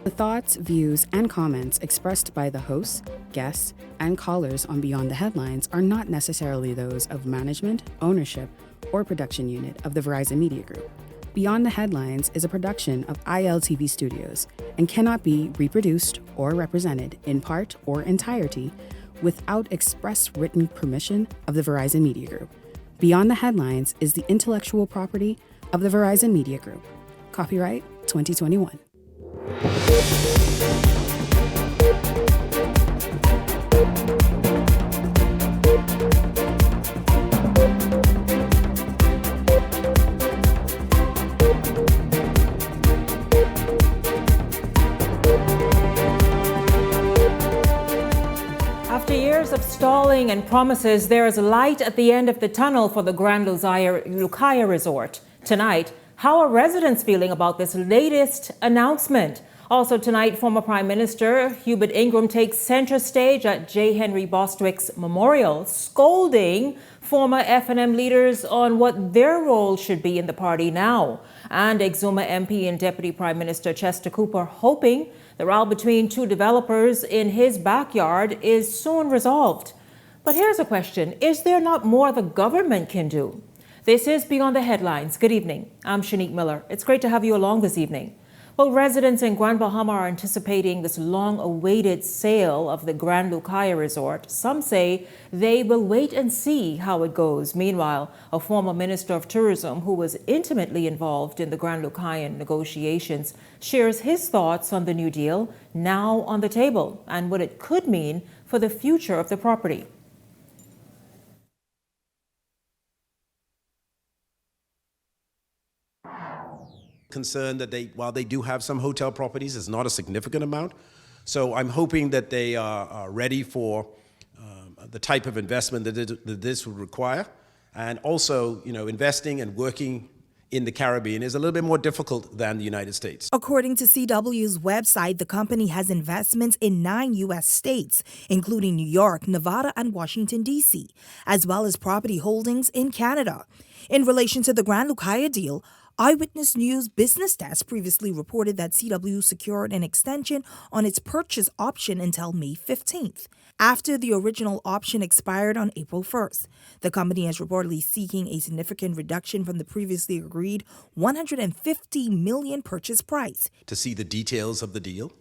The thoughts, views, and comments expressed by the hosts, guests, and callers on Beyond the Headlines are not necessarily those of management, ownership, or production unit of the Verizon Media Group. Beyond the Headlines is a production of ILTV Studios and cannot be reproduced or represented in part or entirety without express written permission of the Verizon Media Group. Beyond the Headlines is the intellectual property of the Verizon Media Group. Copyright 2021. After years of stalling and promises, there is light at the end of the tunnel for the Grand Lucaya Resort. Tonight, how are residents feeling about this latest announcement? Also tonight, former Prime Minister Hubert Ingraham takes center stage at J. Henry Bostwick's memorial, scolding former F&M leaders on what their role should be in the party now. And Exuma MP and Deputy Prime Minister Chester Cooper hoping the row between two developers in his backyard is soon resolved. But here's a question. Is there not more the government can do? This is Beyond the Headlines. Good evening. I'm Shanique Miller. It's great to have you along this evening. Well, residents in Grand Bahama are anticipating this long-awaited sale of the Grand Lucaya Resort. Some say they will wait and see how it goes. Meanwhile, a former Minister of Tourism who was intimately involved in the Grand Lucayan negotiations shares his thoughts on the new deal now on the table and what it could mean for the future of the property. Concerned that while they do have some hotel properties, it's not a significant amount. So I'm hoping that they are ready for the type of investment that this would require. And also, investing and working in the Caribbean is a little bit more difficult than the United States. According to CW's website, the company has investments in 9 U.S. states, including New York, Nevada, and Washington, D.C., as well as property holdings in Canada. In relation to the Grand Lucaya deal, Eyewitness News business desk previously reported that CW secured an extension on its purchase option until May 15th, after the original option expired on April 1st. The company is reportedly seeking a significant reduction from the previously agreed $150 million purchase price. To see the details of the deal,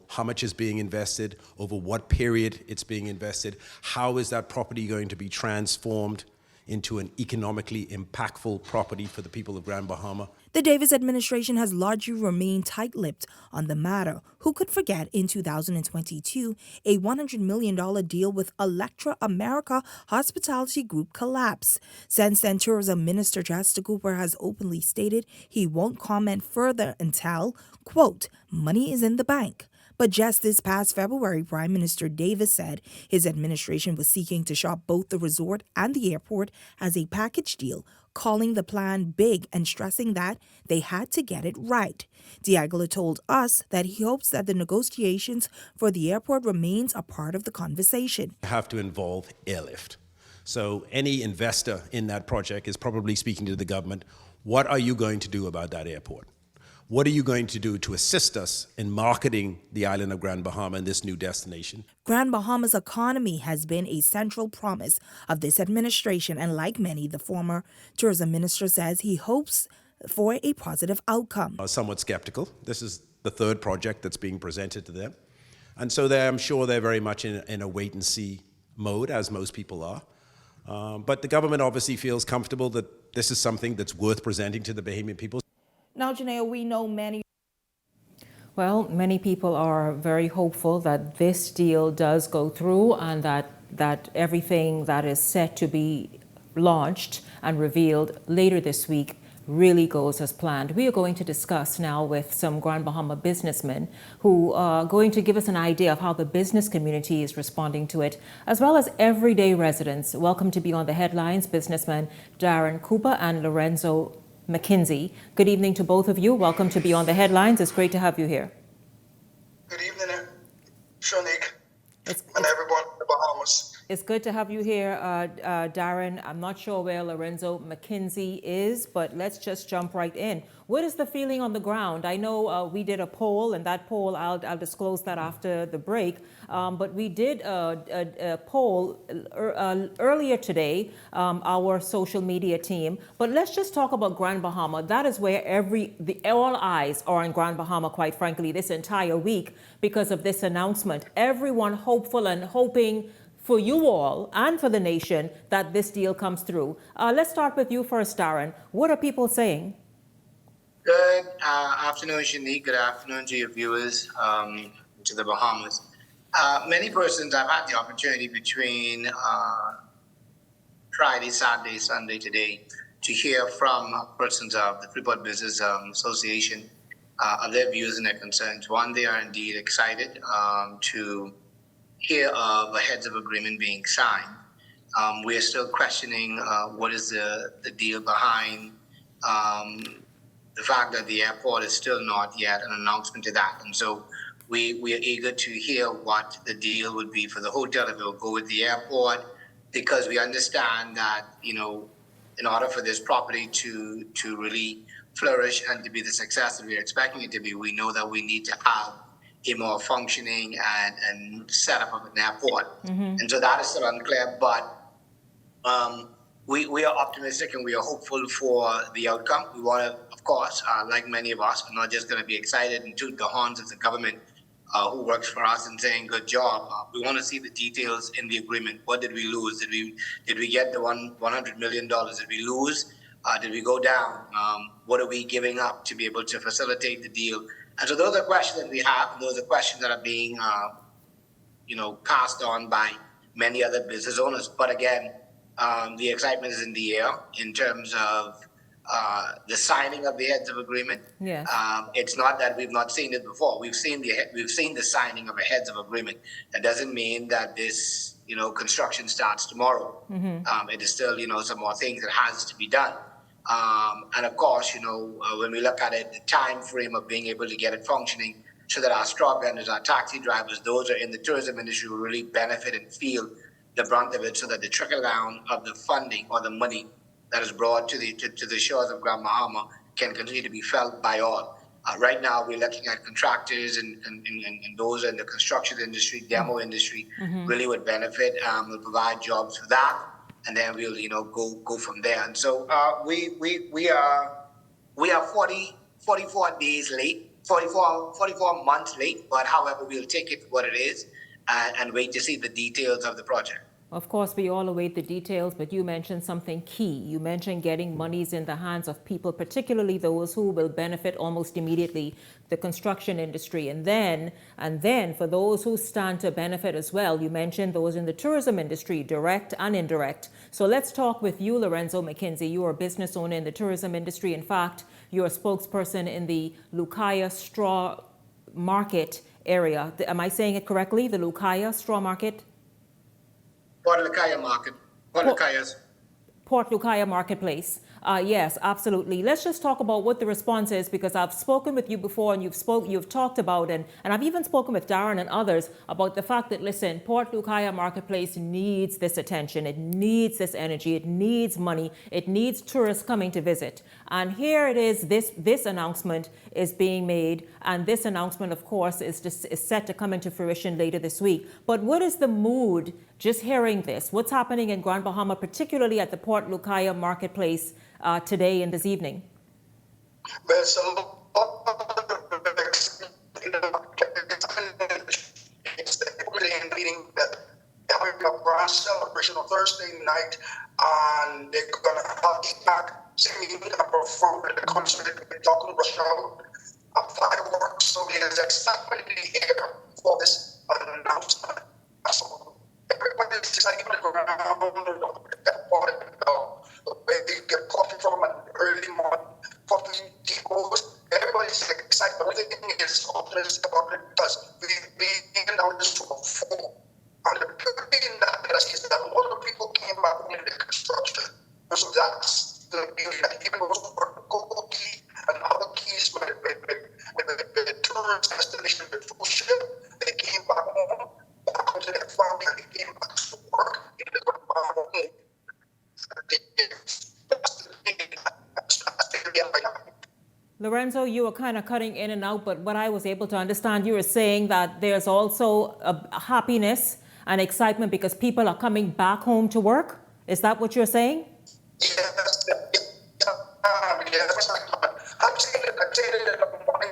how much is being invested, over what period it's being invested, how is that property going to be transformed into an economically impactful property for the people of Grand Bahama. The Davis administration has largely remained tight-lipped on the matter. Who could forget in 2022, a $100 million deal with Electra America Hospitality Group collapsed. Since then, Tourism Minister Chester Cooper has openly stated he won't comment further until, quote, money is in the bank. But just this past February, Prime Minister Davis said his administration was seeking to shop both the resort and the airport as a package deal, calling the plan big and stressing that they had to get it right. Diagolo told us that he hopes that the negotiations for the airport remains a part of the conversation. You have to involve airlift. So any investor in that project is probably speaking to the government. What are you going to do about that airport? What are you going to do to assist us in marketing the island of Grand Bahama and this new destination? Grand Bahama's economy has been a central promise of this administration, and like many, the former tourism minister says he hopes for a positive outcome. Somewhat skeptical. This is the third project that's being presented to them. And so I'm sure they're very much in a wait-and-see mode, as most people are. But the government obviously feels comfortable that this is something that's worth presenting to the Bahamian people. Now, Janelle, we know many people are very hopeful that this deal does go through and that everything that is set to be launched and revealed later this week really goes as planned. We are going to discuss now with some Grand Bahama businessmen who are going to give us an idea of how the business community is responding to it, as well as everyday residents. Welcome to Beyond the Headlines, businessmen Darren Cooper and Lorenzo McKinsey. Good evening to both of you. Welcome to Beyond the Headlines. It's great to have you here. Good evening, Shanique, and everyone in the Bahamas. It's good to have you here, Darren. I'm not sure where Lorenzo McKinsey is, but let's just jump right in. What is the feeling on the ground? I know we did a poll, and that poll, I'll disclose that after the break, but we did a poll earlier today, our social media team. But let's just talk about Grand Bahama. That is where all eyes are on Grand Bahama, quite frankly, this entire week because of this announcement. Everyone hopeful and hoping for you all and for the nation that this deal comes through. Let's start with you first, Darren. What are people saying? Good afternoon, Shanique. Good afternoon to your viewers to the Bahamas. Many persons, I've had the opportunity between Friday, Saturday, Sunday, today, to hear from persons of the Freeport Business Association of their views and their concerns. One, they are indeed excited to hear of a heads of agreement being signed. We are still questioning what is the deal behind the fact that the airport is still not yet an announcement to that. And so we are eager to hear what the deal would be for the hotel, if it will go with the airport, because we understand that, in order for this property to really flourish and to be the success that we're expecting it to be, we know that we need to have a more functioning and setup of an airport. Mm-hmm. And so that is still unclear, but we are optimistic and we are hopeful for the outcome. We want to, of course, like many of us, we're not just going to be excited and toot the horns of the government who works for us and saying good job. We want to see the details in the agreement. What did we lose? Did we get the $100 million? Did we lose? Did we go down? What are we giving up to be able to facilitate the deal? And so those are questions that we have. And those are questions that are being, cast on by many other business owners. But again, the excitement is in the air in terms of the signing of the heads of agreement. Yes. It's not that we've not seen it before. We've seen the signing of a heads of agreement. That doesn't mean that this construction starts tomorrow. Mm-hmm. It is still some more things that has to be done. And of course, when we look at it, the time frame of being able to get it functioning so that our straw vendors, our taxi drivers, those are in the tourism industry will really benefit and feel the brunt of it, so that the trickle down of the funding or the money that is brought to the shores of Grand Bahama can continue to be felt by all. Right now, we're looking at contractors and those in the construction industry, demo industry, mm-hmm. really would benefit. Will provide jobs for that. And then we'll, go from there. And so we are 44 days late, 44 months late. But however, we'll take it for what it is and wait to see the details of the project. Of course, we all await the details, but you mentioned something key. You mentioned getting monies in the hands of people, particularly those who will benefit almost immediately, the construction industry. And then for those who stand to benefit as well, you mentioned those in the tourism industry, direct and indirect. So let's talk with you, Lorenzo McKinsey. You are a business owner in the tourism industry. In fact, you're a spokesperson in the Lucaya Straw Market area. Am I saying it correctly? The Lucaya Straw Market? Port Lucaya Market. Port Lucaya Marketplace. Yes, absolutely. Let's just talk about what the response is, because I've spoken with you before and you've talked about, and I've even spoken with Darren and others about the fact that, listen, Port Lucaya Marketplace needs this attention. It needs this energy. It needs money. It needs tourists coming to visit. And here it is, this announcement is being made. And this announcement, of course, is set to come into fruition later this week. But what is the mood just hearing this? What's happening in Grand Bahama, particularly at the Port Lucaya Marketplace today and this evening? Well, so it's the meeting that having a grand celebration on Thursday night, and they're gonna have back singing a perform at the concert with Dr. Rochelle, fireworks. So there's excitement here for this announcement. So everybody's excited on the ground, that part of the where they get coffee from an early morning, coffee, tea goes. Everybody's excited. Everything is optimistic about it because we've been down this road before. And the beauty in that is that a lot of people came back home in the construction. And so that's the beauty that even those were Cocoa Key and other keys with the tourist destination, with cruise ship, they came back home, back to their family, and they came back to work. Lorenzo, you were kind of cutting in and out, but what I was able to understand, you were saying that there's also a happiness and excitement because people are coming back home to work. Is that what you're saying? Yes, I'm saying it in the morning.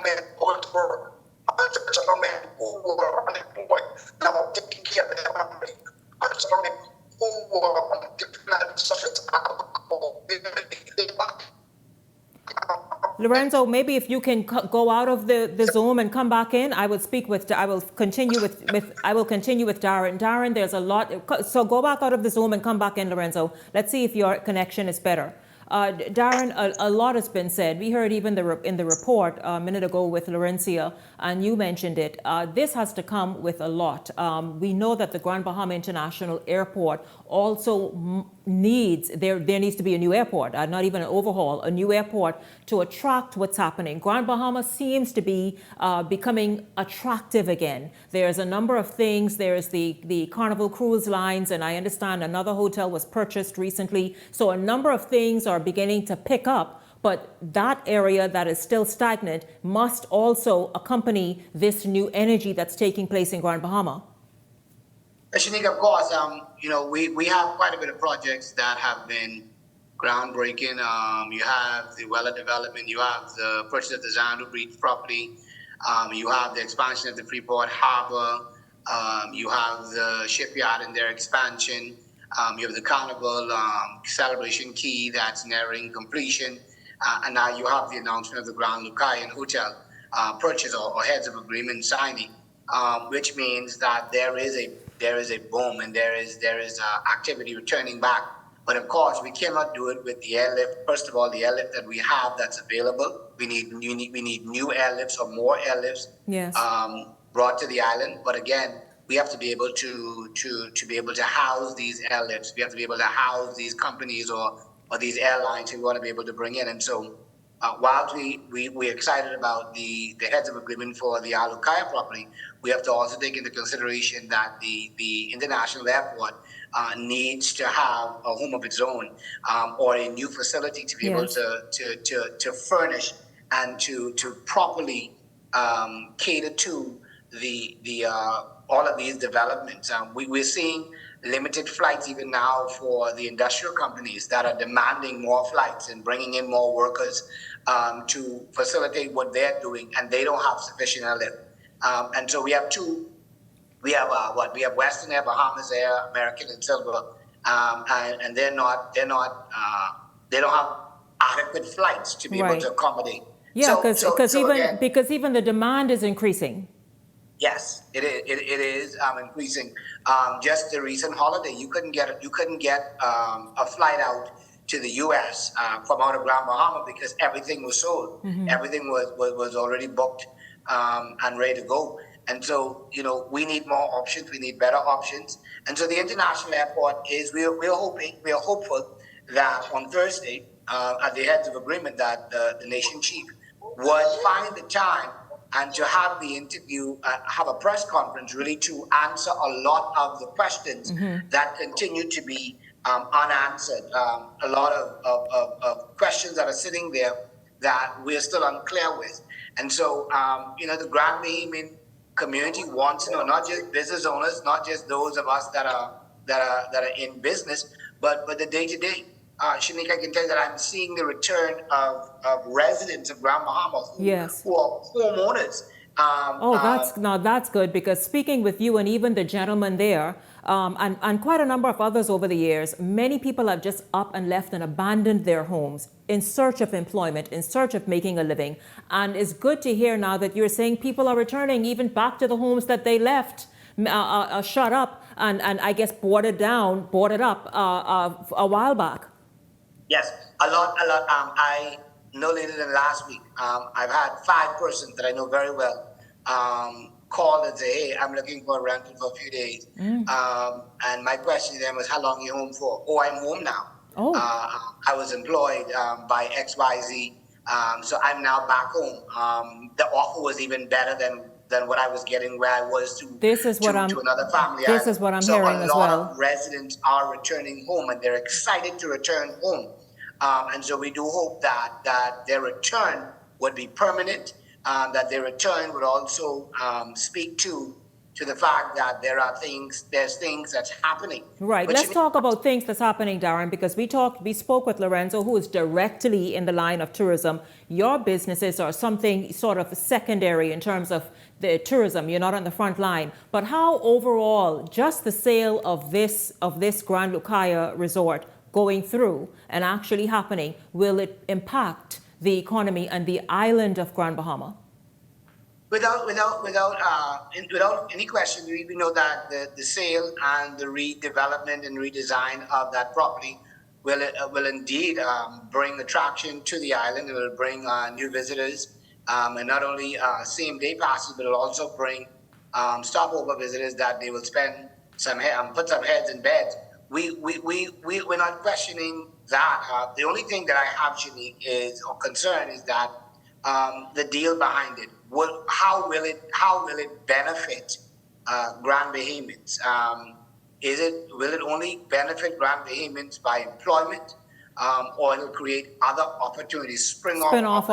Men going to work. I'm men who are unemployed. Now taking care of their family. I'm men who are on different such as alcohol. Lorenzo, maybe if you can go out of the Zoom and come back in, I will continue with Darren. Darren, there's a lot. So go back out of the Zoom and come back in, Lorenzo. Let's see if your connection is better. Darren, a lot has been said. We heard even in the report a minute ago with Laurencia, and you mentioned it. This has to come with a lot. We know that the Grand Bahama International Airport also needs to be a new airport, not even an overhaul, a new airport to attract what's happening. Grand Bahama seems to be becoming attractive again. There's a number of things. There's the Carnival Cruise Lines, and I understand another hotel was purchased recently. So a number of things are beginning to pick up, but that area that is still stagnant must also accompany this new energy that's taking place in Grand Bahama. Shanique, of course, we have quite a bit of projects that have been groundbreaking. You have the Weller development, you have the purchase of the Zandu Beach property, you have the expansion of the Freeport Harbor, you have the shipyard and their expansion, you have the Carnival Celebration Key that's nearing completion, and now you have the announcement of the Grand Lucayan Hotel purchase or heads of agreement signing, which means that there is a boom and there is activity returning back. But of course, we cannot do it with the airlift. First of all, the airlift that we have that's available, we need new airlifts or more airlifts brought to the island. But again, we have to be able to be able to house these airlifts. We have to be able to house these companies or these airlines who want to be able to bring in. And so, while we're excited about the heads of agreement for the Alukaya property, we have to also take into consideration that the international airport needs to have a home of its own, or a new facility to be able to furnish and to properly cater to the all of these developments. We're seeing limited flights even now for the industrial companies that are demanding more flights and bringing in more workers to facilitate what they're doing, and they don't have sufficient airlift. And so we have we have Western Air, Bahamas Air, American and Silver, and they don't have adequate flights to be able to accommodate. Yeah, because even the demand is increasing. Yes, it is increasing. Just the recent holiday, you couldn't get a flight out to the U.S. From out of Grand Bahama because everything was sold. Mm-hmm. Everything was already booked and ready to go. And so, we need more options. We need better options. And so the international airport is, we are hopeful that on Thursday, at the heads of agreement, that the nation chief would find the time and to have the interview, have a press conference really to answer a lot of the questions that continue to be unanswered. A lot of questions that are sitting there that we're still unclear with. And so, the Grand Bahamian community wants to know, not just business owners, not just those of us that are in business, but the day-to-day. Shanique, I can tell you that I'm seeing the return of residents of Grand Bahama who are homeowners. That's good, because speaking with you and even the gentleman there, and quite a number of others over the years, many people have just up and left and abandoned their homes in search of employment, in search of making a living. And it's good to hear now that you're saying people are returning even back to the homes that they left, shut up and I guess boarded up a while back. Yes, a lot. I no later than last week, I've had 5 persons that I know very well call and say, "Hey, I'm looking for a rental for a few days." And my question to them was, "How long are you home for?" "Oh, I'm home now. I was employed by XYZ, so I'm now back home." The offer was even better than what I was getting where I was to another family. This is what I'm hearing as well. So a lot of residents are returning home, and they're excited to return home. And so we do hope that their return would be permanent, that their return would also speak to the fact that there's things that's happening. Right. But Let's talk about things that's happening, Darren, because we spoke with Lorenzo, who is directly in the line of tourism. Your businesses are something sort of secondary in terms of the tourism. You're not on the front line. But how overall, just the sale of this Grand Lucaya resort going through and actually happening, will it impact the economy and the island of Grand Bahama? Without any question, we know that the sale and the redevelopment and redesign of that property will indeed bring attraction to the island. It will bring new visitors, and not only same day passes, but it will also bring stopover visitors that they will spend put some heads in beds. We're not questioning that. The only thing that I have, Shanique, is or concern is that the deal behind it. How will it benefit Grand Bahamians? Will it only benefit Grand Bahamians by employment, or it'll create other opportunities, spin-off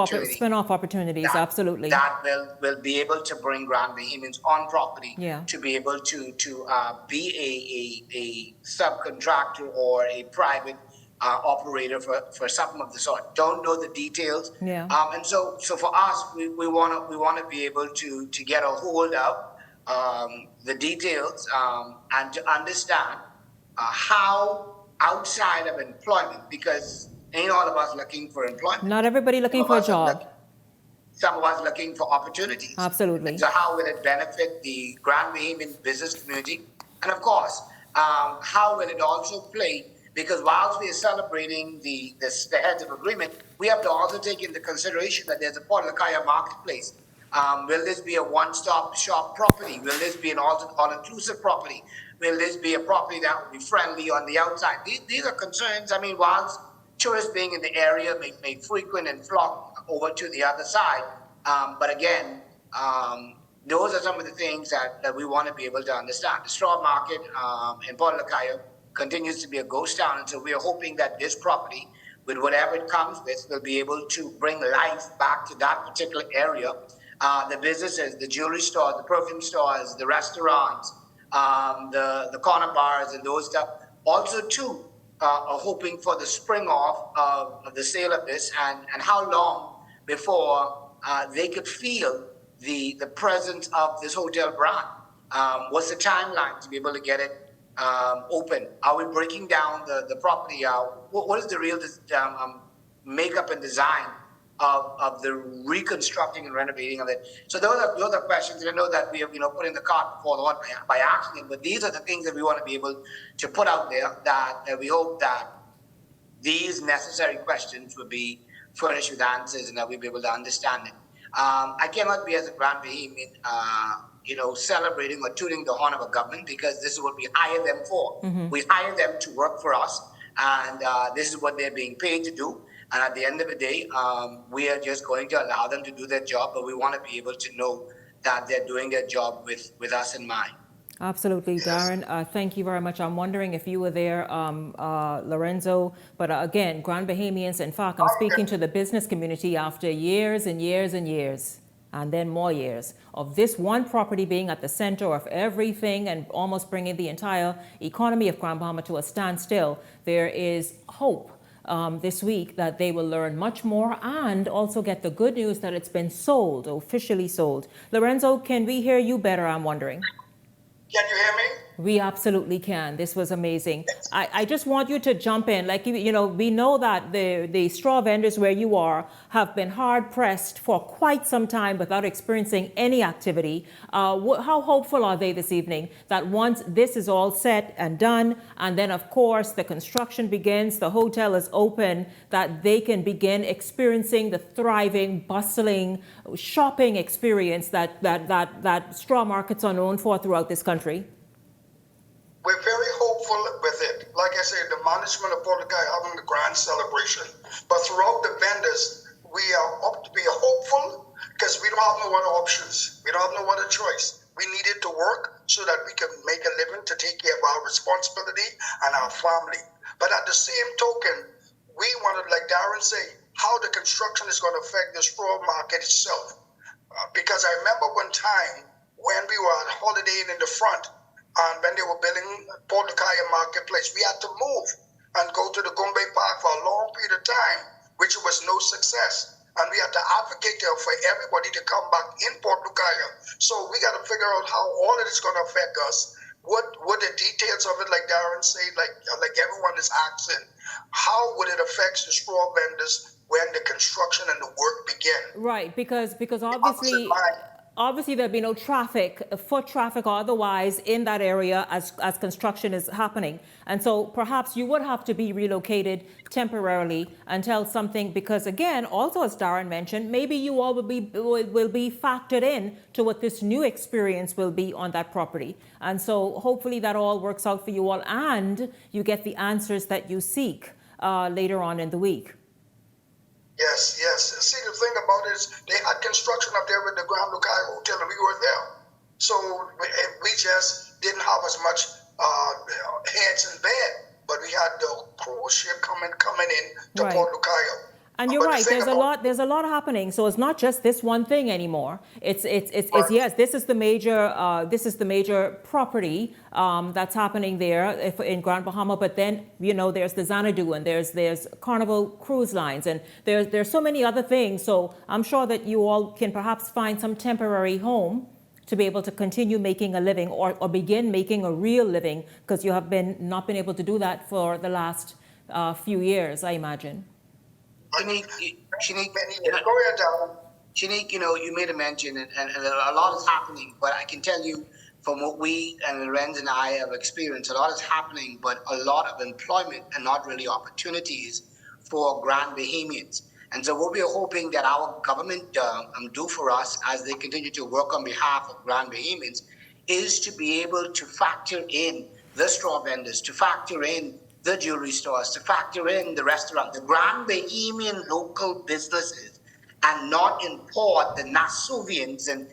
opportunities, absolutely. That will be able to bring Grand Bahamians on property, yeah, to be able to be a subcontractor or a private operator for something of the sort. Don't know the details. Yeah. And so for us, we want to be able to get a hold of the details and to understand how outside of employment, because ain't all of us looking for employment. Not everybody looking for a job. Some of us looking for opportunities. Absolutely. And so how will it benefit the Grand Bahamian business community? And of course, how will it also play? Because whilst we are celebrating the heads of agreement, we have to also take into consideration that there's a Port Lucaya marketplace. Will this be a one-stop shop property? Will this be an all-inclusive property? Will this be a property that will be friendly on the outside? These are concerns. I mean, whilst tourists being in the area may frequent and flock over to the other side, but again, those are some of the things that we want to be able to understand. The straw market in Port Lucaya continues to be a ghost town, and so we are hoping that this property, with whatever it comes with, will be able to bring life back to that particular area. The businesses, the jewelry stores, the perfume stores, the restaurants, the corner bars and those stuff, also too are hoping for the spring off of the sale of this, and how long before they could feel the presence of this hotel brand. What's the timeline to be able to get it open? Are we breaking down the property? What is the real makeup and design of the reconstructing and renovating of it? So those are questions. I know that we have putting the cart before the horse by accident, but these are the things that we want to be able to put out there, that we hope that these necessary questions will be furnished with answers and that we'll be able to understand it. I cannot be, as a Grand Bahamian, celebrating or tooting the horn of a government, because this is what we hire them for. Mm-hmm. We hire them to work for us, and this is what they're being paid to do. And at the end of the day, we are just going to allow them to do their job, but we want to be able to know that they're doing their job with us in mind. Absolutely, Darren. Thank you very much. I'm wondering if you were there, Lorenzo. But again, Grand Bahamians, in fact, I'm speaking to the business community after years and years and years, and then more years, of this one property being at the center of everything and almost bringing the entire economy of Grand Bahama to a standstill. There is hope this week that they will learn much more and also get the good news that it's been sold, officially sold. Lorenzo, can we hear you better, I'm wondering? Can you hear me? We absolutely can. This was amazing. I just want you to jump in. Like, we know that the straw vendors where you are have been hard pressed for quite some time without experiencing any activity. How hopeful are they this evening that once this is all set and done, and then of course the construction begins, the hotel is open, that they can begin experiencing the thriving, bustling shopping experience that straw markets are known for throughout this country? We're very hopeful with it. Like I said, the management of Port Lucaya having the grand celebration. But throughout the vendors, we are hopeful because we don't have no other options. We don't have no other choice. We needed to work so that we can make a living to take care of our responsibility and our family. But at the same token, we wanted, like market itself. Because I remember one time when we were at Holiday Inn in the front, and when they were building Port Lucaya Marketplace, we had to move and go to the Gombe Park for a long period of time, which was no success. And we had to advocate there for everybody to come back in Port Lucaya. So we got to figure out how all of this is going to affect us. What the details of it, like Darren said, like everyone is asking, how would it affect the straw vendors when the construction and the work begin? Right, because obviously there'll be no traffic, foot traffic or otherwise in that area as construction is happening. And so perhaps you would have to be relocated temporarily until something, because again, also as Darren mentioned, maybe you all will be factored in to what this new experience will be on that property. And so hopefully that all works out for you all and you get the answers that you seek later on in the week. Yes. See, the thing about it is they had construction up there with the Grand Lucaya Hotel, and we were there. So we just didn't have as much heads in bed, but we had the cruise ship coming in to Right. Port Lucaya. And you're right. There's a lot happening. So it's not just this one thing anymore. It's yes. This is the major property that's happening there in Grand Bahama. But then there's the Xanadu and there's Carnival Cruise Lines and there's so many other things. So I'm sure that you all can perhaps find some temporary home to be able to continue making a living or begin making a real living, because you have not been able to do that for the last few years, I imagine. Shanique, you made a mention, and a lot is happening, but I can tell you from what we and Lorenz and I have experienced, a lot is happening, but a lot of employment and not really opportunities for Grand Bahamians. And so what we are hoping that our government do for us as they continue to work on behalf of Grand Bahamians is to be able to factor in the straw vendors, to factor in the jewelry stores, to factor in the restaurant, the Grand Bahamian local businesses, and not import the Nasuvians and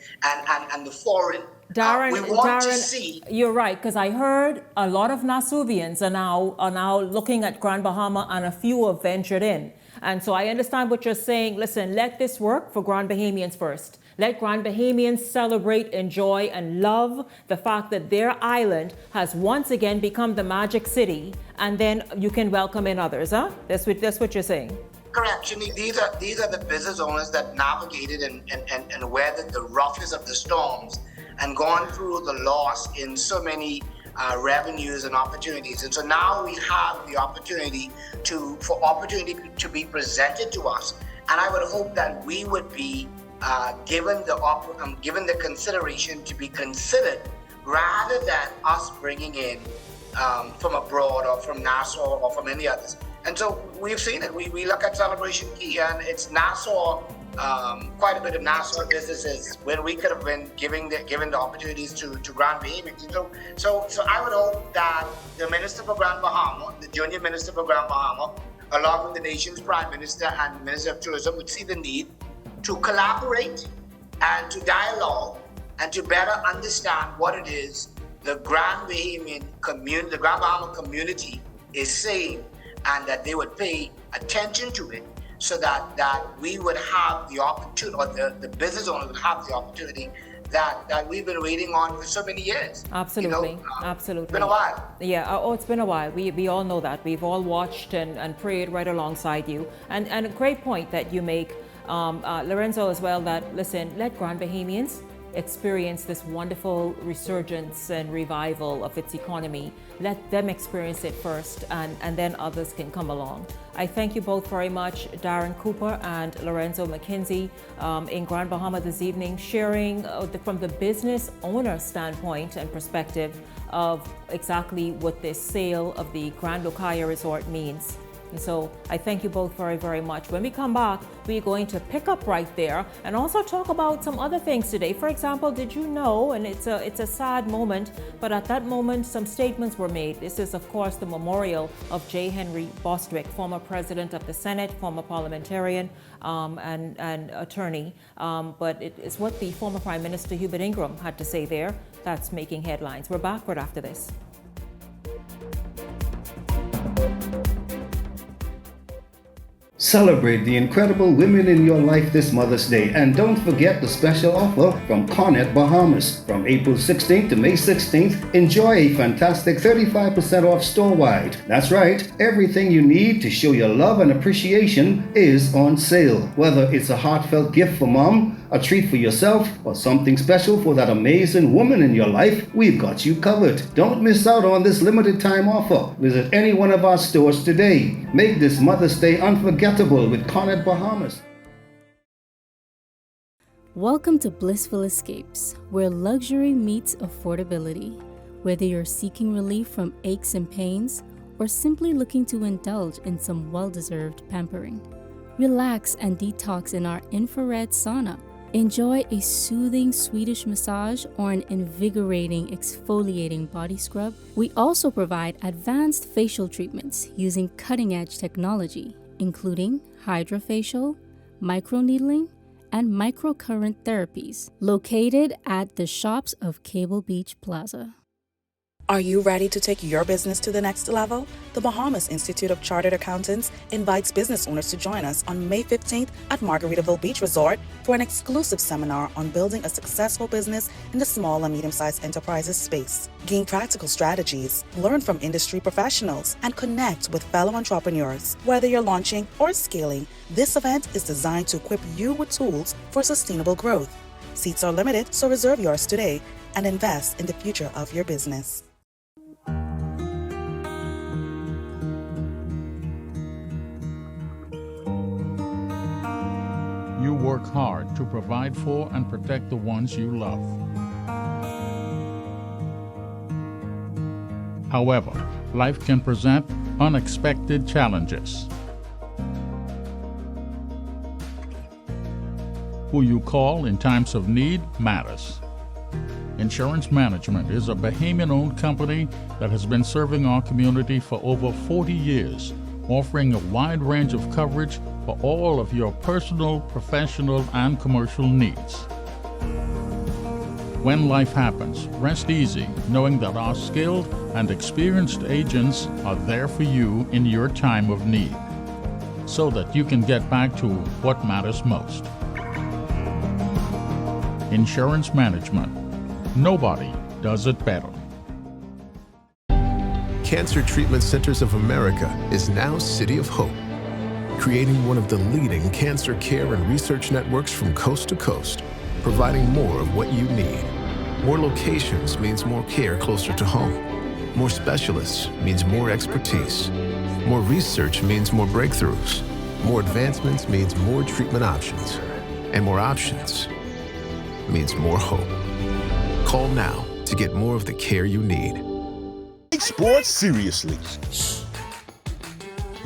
the foreign. Darren, you're right, because I heard a lot of Nasuvians are now looking at Grand Bahama, and a few have ventured in. And so I understand what you're saying. Listen, let this work for Grand Bahamians first. Let Grand Bahamians celebrate, enjoy, and love the fact that their island has once again become the magic city, and then you can welcome in others, huh? That's what you're saying. Correct, Shani. These are the business owners that navigated and weathered the roughest of the storms and gone through the loss in so many revenues and opportunities. And so now we have the opportunity for opportunity to be presented to us. And I would hope that we would be given the consideration to be considered, rather than us bringing in from abroad or from Nassau or from any others. And so we've seen it. We look at Celebration Key, and it's Nassau, quite a bit of Nassau businesses where we could have been given the opportunities to Grand Bahama. So I would hope that the Minister for Grand Bahama, the Junior Minister for Grand Bahama, along with the nation's Prime Minister and Minister of Tourism, would see the need to collaborate and to dialogue and to better understand what it is the Grand Bahamian community, the Grand Bahama community is saying, and that they would pay attention to it, so that we would have the opportunity, or the business owners would have the opportunity that we've been waiting on for so many years. Absolutely, absolutely. It's been a while. Yeah, it's been a while. We all know that. We've all watched and prayed right alongside you. And a great point that you make, Lorenzo, as well, that, listen, let Grand Bahamians experience this wonderful resurgence and revival of its economy. Let them experience it first, and then others can come along. I thank you both very much, Darren Cooper and Lorenzo McKenzie, in Grand Bahama this evening, sharing from the business owner standpoint and perspective of exactly what this sale of the Grand Lucaya Resort means. And so I thank you both very, very much. When we come back, we're going to pick up right there and also talk about some other things today. For example, did you know, and it's a sad moment, but at that moment, some statements were made. This is, of course, the memorial of J. Henry Bostwick, former president of the Senate, former parliamentarian, and attorney. But it is what the former Prime Minister Hubert Ingraham had to say there that's making headlines. We're back right after this. Celebrate the incredible women in your life this Mother's Day, and don't forget the special offer from Cornet Bahamas. From April 16th to May 16th, enjoy a fantastic 35% off store-wide. That's right, everything you need to show your love and appreciation is on sale. Whether it's a heartfelt gift for mom, a treat for yourself, or something special for that amazing woman in your life, we've got you covered. Don't miss out on this limited time offer. Visit any one of our stores today. Make this Mother's Day unforgettable with Cornet Bahamas. Welcome to Blissful Escapes, where luxury meets affordability. Whether you're seeking relief from aches and pains or simply looking to indulge in some well-deserved pampering, relax and detox in our infrared sauna. Enjoy a soothing Swedish massage or an invigorating exfoliating body scrub. We also provide advanced facial treatments using cutting-edge technology, including hydrofacial, microneedling, and microcurrent therapies, located at the shops of Cable Beach Plaza. Are you ready to take your business to the next level? The Bahamas Institute of Chartered Accountants invites business owners to join us on May 15th at Margaritaville Beach Resort for an exclusive seminar on building a successful business in the small and medium-sized enterprises space. Gain practical strategies, learn from industry professionals, and connect with fellow entrepreneurs. Whether you're launching or scaling, this event is designed to equip you with tools for sustainable growth. Seats are limited, so reserve yours today and invest in the future of your business. You work hard to provide for and protect the ones you love. However, life can present unexpected challenges. Who you call in times of need matters. Insurance Management is a Bahamian-owned company that has been serving our community for over 40 years, offering a wide range of coverage for all of your personal, professional, and commercial needs. When life happens, rest easy knowing that our skilled and experienced agents are there for you in your time of need, so that you can get back to what matters most. Insurance Management. Nobody does it better. Cancer Treatment Centers of America is now City of Hope, creating one of the leading cancer care and research networks from coast to coast, providing more of what you need. More locations means more care closer to home. More specialists means more expertise. More research means more breakthroughs. More advancements means more treatment options. And more options means more hope. Call now to get more of the care you need. Take sports seriously.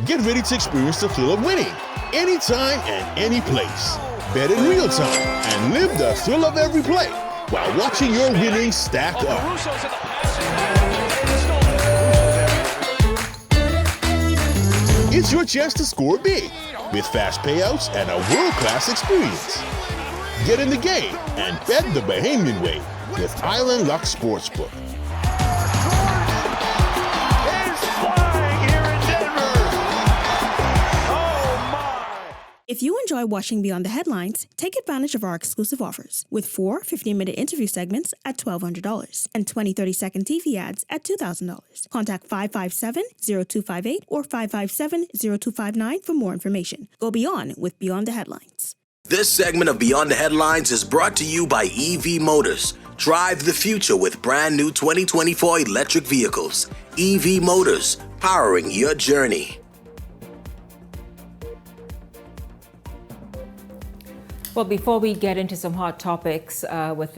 Get ready to experience the thrill of winning anytime and any place. Bet in real time and live the thrill of every play while watching your winnings stack up. It's your chance to score big with fast payouts and a world-class experience. Get in the game and bet the Bahamian way with Island Luck Sportsbook. If you enjoy watching Beyond the Headlines, take advantage of our exclusive offers with 4 15-minute interview segments at $1,200 and 20 30-second TV ads at $2,000. Contact 557-0258 or 557-0259 for more information. Go beyond with Beyond the Headlines. This segment of Beyond the Headlines is brought to you by EV Motors. Drive the future with brand new 2024 electric vehicles. EV Motors, powering your journey. Well, before we get into some hot topics with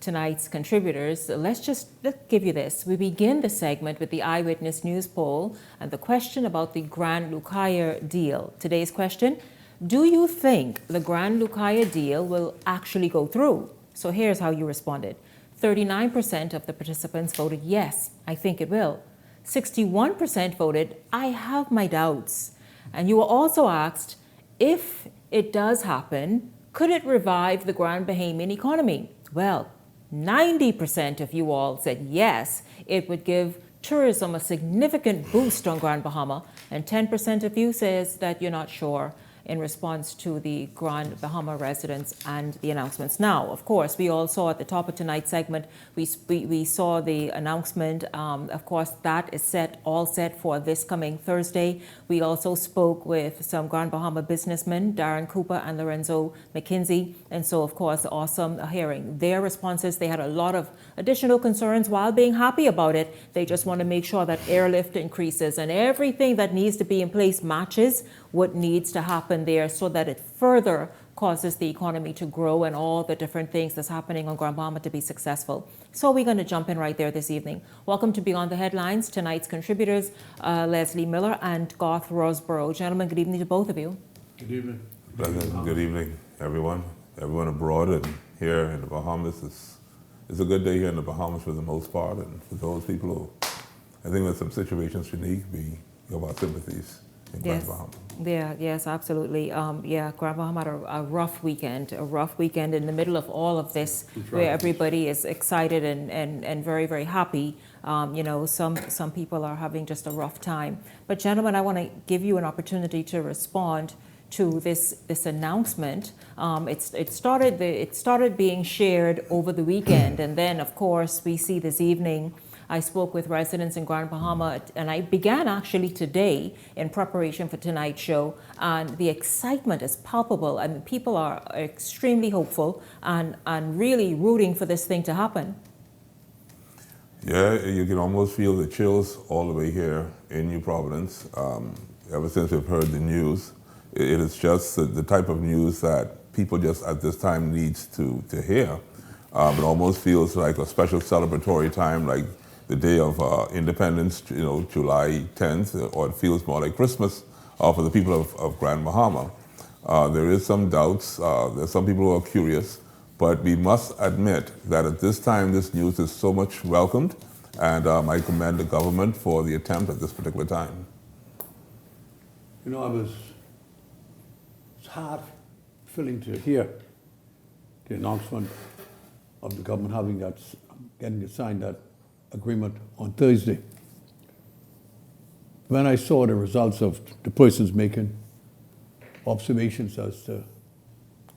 tonight's contributors, let's give you this. We begin the segment with the Eyewitness News poll and the question about the Grand Lucaya deal. Today's question: do you think the Grand Lucaya deal will actually go through? So here's how you responded. 39% of the participants voted yes, I think it will. 61% voted, I have my doubts. And you were also asked, if it does happen, could it revive the Grand Bahamian economy? Well, 90% of you all said yes, it would give tourism a significant boost on Grand Bahama, and 10% of you says that you're not sure in response to the Grand Bahama residents and the announcements. Now, of course, we all saw at the top of tonight's segment, we saw the announcement. Of course, that is all set for this coming Thursday. We also spoke with some Grand Bahama businessmen, Darren Cooper and Lorenzo McKinsey. And so, of course, awesome hearing their responses. They had a lot of additional concerns while being happy about it. They just want to make sure that airlift increases and everything that needs to be in place matches what needs to happen there so that it further causes the economy to grow and all the different things that's happening on Grand Bahama to be successful. So we're going to jump in right there this evening. Welcome to Beyond the Headlines. Tonight's contributors, Leslie Miller and Garth Rosborough. Gentlemen, good evening to both of you. Good evening. Good evening, everyone. Everyone abroad and here in the Bahamas. It's a good day here in the Bahamas for the most part, and for those people who, I think, with some situations unique, we give our sympathies in Grand Bahama. Yeah, yes, absolutely. Grand Bahama had a rough weekend in the middle of all of this, where everybody is excited and very, very happy. Some people are having just a rough time. But gentlemen, I want to give you an opportunity to respond to this announcement. It started being shared over the weekend, and then of course we see this evening. I spoke with residents in Grand Bahama, and I began actually today in preparation for tonight's show, and the excitement is palpable. I mean, people are extremely hopeful and really rooting for this thing to happen. Yeah, you can almost feel the chills all the way here in New Providence. Ever since we've heard the news, it is just the type of news that people just at this time needs to hear. It almost feels like a special celebratory time, like the day of independence, July 10th, or it feels more like Christmas for the people of Grand Bahama. There is some doubts. There's some people who are curious, but we must admit that at this time, this news is so much welcomed, and I commend the government for the attempt at this particular time. It's hard feeling to hear the announcement of the government getting it signed, that agreement on Thursday. When I saw the results of the persons making observations as to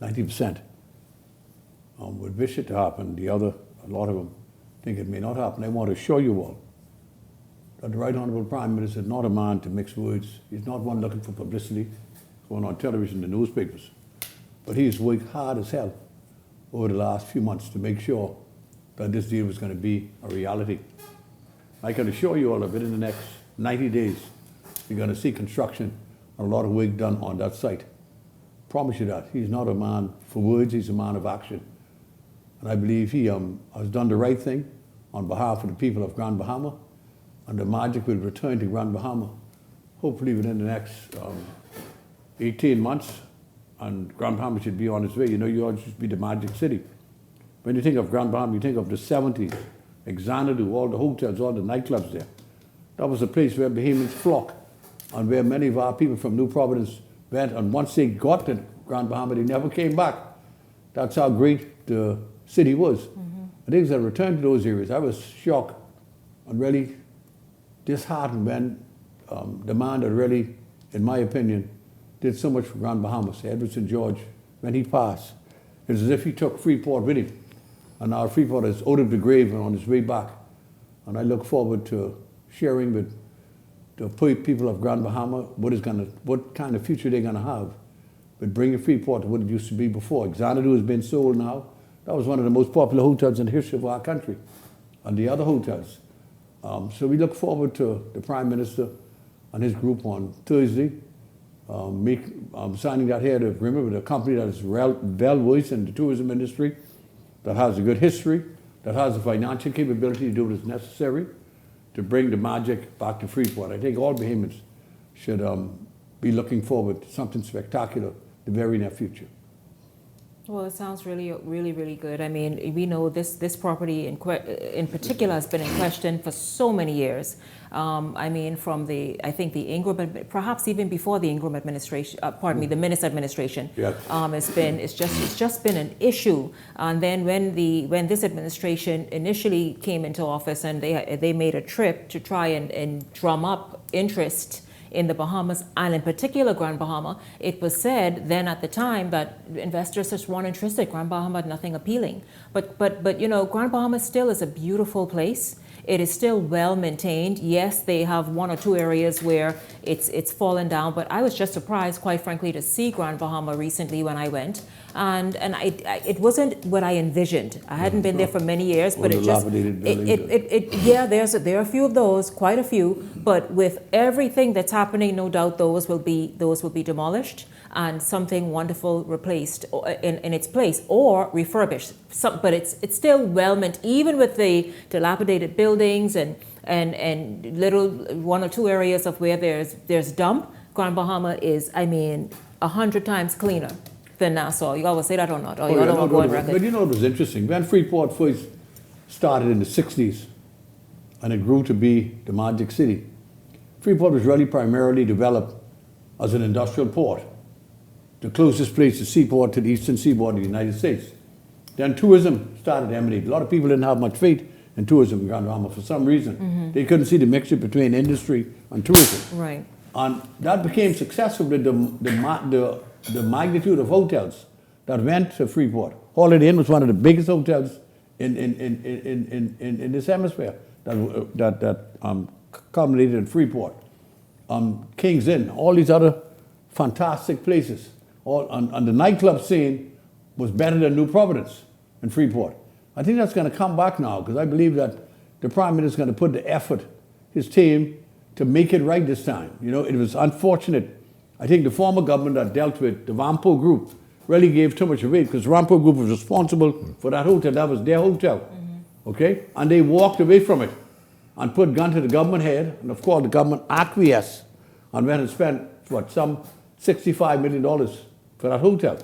90% would wish it to happen, a lot of them think it may not happen. I want to assure you all that the Right Honourable Prime Minister is not a man to mix words. He's not one looking for publicity, going on television, the newspapers. But he's worked hard as hell over the last few months to make sure that this deal was going to be a reality. I can assure you all of it, in the next 90 days, you're going to see construction and a lot of work done on that site. Promise you that. He's not a man for words, he's a man of action. And I believe he has done the right thing on behalf of the people of Grand Bahama, and the magic will return to Grand Bahama, hopefully within the next 18 months, and Grand Bahama should be on its way. You all should be the magic city. When you think of Grand Bahama, you think of the 70s, Xanadu, all the hotels, all the nightclubs there. That was a place where Bahamians flock, and where many of our people from New Providence went, and once they got to Grand Bahama, they never came back. That's how great the city was. Mm-hmm. I think as I returned to those areas, I was shocked and really disheartened when the man that really, in my opinion, did so much for Grand Bahama, Edward St. George, when he passed. It was as if he took Freeport with him. And now Freeport is out of the grave and on his way back. And I look forward to sharing with the people of Grand Bahama what kind of future they're going to have with bringing Freeport to what it used to be before. Xanadu has been sold now. That was one of the most popular hotels in the history of our country, and the other hotels. So we look forward to the Prime Minister and his group on Thursday, signing that here agreement with a company that is well-versed in the tourism industry, that has a good history, that has the financial capability to do what is necessary to bring the magic back to Freeport. I think all Bahamians should be looking forward to something spectacular in the very near future. Well, it sounds really, really, really good. I mean, we know this property in particular has been in question for so many years. I mean, I think the Ingram, perhaps even before the Ingram administration, the Minnis administration, Yes. It's just been an issue. And then when this administration initially came into office and they made a trip to try and drum up interest in the Bahamas, and in particular Grand Bahama, it was said then at the time that investors just weren't interested. Grand Bahama had nothing appealing. But Grand Bahama still is a beautiful place. It is still well maintained. Yes, they have one or two areas where it's fallen down, but I was just surprised, quite frankly, to see Grand Bahama recently when I went. And it wasn't what I envisioned. I hadn't been there for many years, but there are a few of those, quite a few. But with everything that's happening, no doubt those will be demolished and something wonderful replaced in its place or refurbished. But it's still well maintained, even with the dilapidated buildings and little one or two areas of where there's dump. Grand Bahama is, 100 times cleaner than Nassau. You always say that or not? Or you don't want to go on record? But it was interesting. When Freeport first started in the 60s and it grew to be the Magic City, Freeport was really primarily developed as an industrial port, the closest place to seaport to the eastern seaboard of the United States. Then tourism started to emanate. A lot of people didn't have much faith in tourism in Grand Bahama for some reason. Mm-hmm. They couldn't see the mixture between industry and tourism. Right. And that became successful with the magnitude of hotels that went to Freeport. Holiday Inn was one of the biggest hotels in this hemisphere that culminated in Freeport. King's Inn, all these other fantastic places. And the nightclub scene was better than New Providence in Freeport. I think that's going to come back now because I believe that the Prime Minister is going to put the effort, his team, to make it right this time. It was unfortunate. I think the former government that dealt with the Wampo Group really gave too much weight because the Wampo Group was responsible for that hotel. That was their hotel. Mm-hmm. Okay? And they walked away from it and put gun to the government head. And of course, the government acquiesced and went and spent, some $65 million for that hotel.